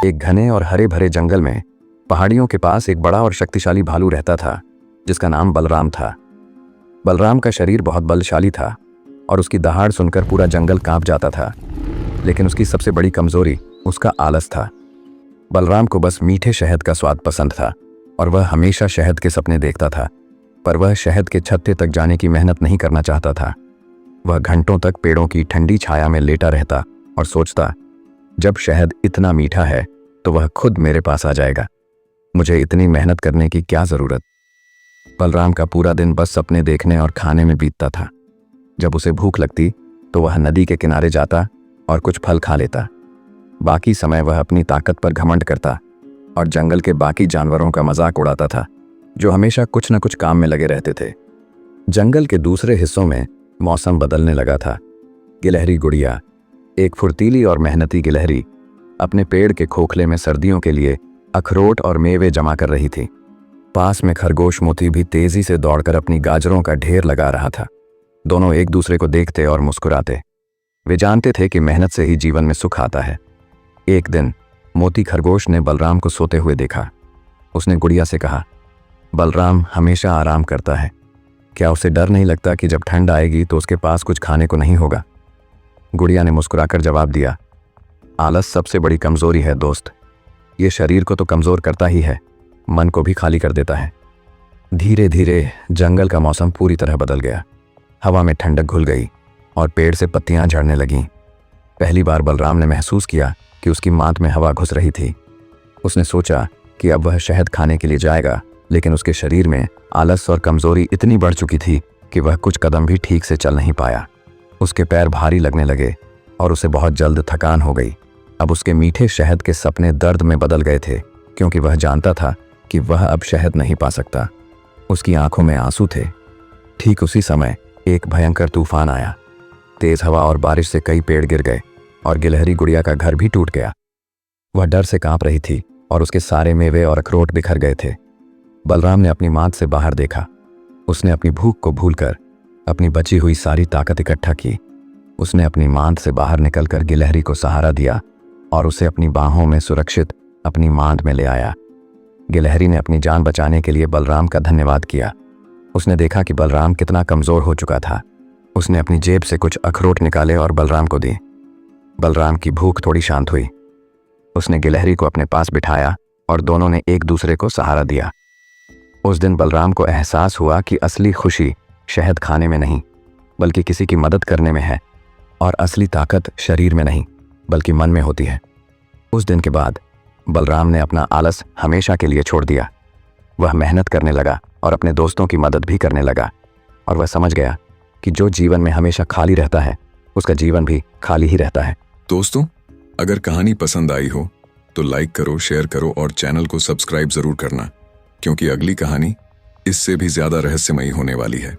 एक घने और हरे भरे जंगल में पहाड़ियों के पास एक बड़ा और शक्तिशाली भालू रहता था जिसका नाम बलराम था। बलराम का शरीर बहुत बलशाली था और उसकी दहाड़ सुनकर पूरा जंगल कांप जाता था। लेकिन उसकी सबसे बड़ी कमजोरी उसका आलस था। बलराम को बस मीठे शहद का स्वाद पसंद था और वह हमेशा शहद के सपने देखता था, पर वह शहद के छत्ते तक जाने की मेहनत नहीं करना चाहता था। वह घंटों तक पेड़ों की ठंडी छाया में लेटा रहता और सोचता, जब शहद इतना मीठा है तो वह खुद मेरे पास आ जाएगा। मुझे इतनी मेहनत करने की क्या जरूरत। बलराम का पूरा दिन बस सपने देखने और खाने में बीतता था। जब उसे भूख लगती तो वह नदी के किनारे जाता और कुछ फल खा लेता। बाकी समय वह अपनी ताकत पर घमंड करता और जंगल के बाकी जानवरों का मजाक उड़ाता था, जो हमेशा कुछ न कुछ काम में लगे रहते थे। जंगल के दूसरे हिस्सों में मौसम बदलने लगा था। गिलहरी गुड़िया, एक फुर्तीली और मेहनती गिलहरी, अपने पेड़ के खोखले में सर्दियों के लिए अखरोट और मेवे जमा कर रही थी। पास में खरगोश मोती भी तेजी से दौड़कर अपनी गाजरों का ढेर लगा रहा था। दोनों एक दूसरे को देखते और मुस्कुराते। वे जानते थे कि मेहनत से ही जीवन में सुख आता है। एक दिन मोती खरगोश ने बलराम को सोते हुए देखा। उसने गुड़िया से कहा, बलराम हमेशा आराम करता है, क्या उसे डर नहीं लगता कि जब ठंड आएगी तो उसके पास कुछ खाने को नहीं होगा? गुड़िया ने मुस्कुराकर जवाब दिया, आलस सबसे बड़ी कमजोरी है दोस्त। ये शरीर को तो कमजोर करता ही है, मन को भी खाली कर देता है। धीरे धीरे जंगल का मौसम पूरी तरह बदल गया। हवा में ठंडक घुल गई और पेड़ से पत्तियां झड़ने लगीं। पहली बार बलराम ने महसूस किया कि उसकी मांद में हवा घुस रही थी। उसने सोचा कि अब वह शहद खाने के लिए जाएगा, लेकिन उसके शरीर में आलस और कमजोरी इतनी बढ़ चुकी थी कि वह कुछ कदम भी ठीक से चल नहीं पाया। उसके पैर भारी लगने लगे और उसे बहुत जल्द थकान हो गई। अब उसके मीठे शहद के सपने दर्द में बदल गए थे, क्योंकि वह जानता था कि वह अब शहद नहीं पा सकता। उसकी आंखों में आंसू थे। ठीक उसी समय एक भयंकर तूफान आया। तेज हवा और बारिश से कई पेड़ गिर गए और गिलहरी गुड़िया का घर भी टूट गया। वह डर से कांप रही थी और उसके सारे मेवे और अखरोट बिखर गए थे। बलराम ने अपनी मांद से बाहर देखा। उसने अपनी भूख को भूलकर अपनी बची हुई सारी ताकत इकट्ठा की। उसने अपनी मांद से बाहर निकलकर गिलहरी को सहारा दिया और उसे अपनी बाहों में सुरक्षित अपनी मांद में ले आया। गिलहरी ने अपनी जान बचाने के लिए बलराम का धन्यवाद किया। उसने देखा कि बलराम कितना कमजोर हो चुका था। उसने अपनी जेब से कुछ अखरोट निकाले और बलराम को दिए। बलराम की भूख थोड़ी शांत हुई। उसने गिलहरी को अपने पास बिठाया और दोनों ने एक दूसरे को सहारा दिया। उस दिन बलराम को एहसास हुआ कि असली खुशी शहद खाने में नहीं, बल्कि किसी की मदद करने में है, और असली ताकत शरीर में नहीं, बल्कि मन में होती है। उस दिन के बाद बलराम ने अपना आलस हमेशा के लिए छोड़ दिया। वह मेहनत करने लगा और अपने दोस्तों की मदद भी करने लगा, और वह समझ गया कि जो जीवन में हमेशा खाली रहता है, उसका जीवन भी खाली ही रहता है। दोस्तों, अगर कहानी पसंद आई हो तो लाइक करो, शेयर करो और चैनल को सब्सक्राइब जरूर करना, क्योंकि अगली कहानी इससे भी ज्यादा रहस्यमयी होने वाली है।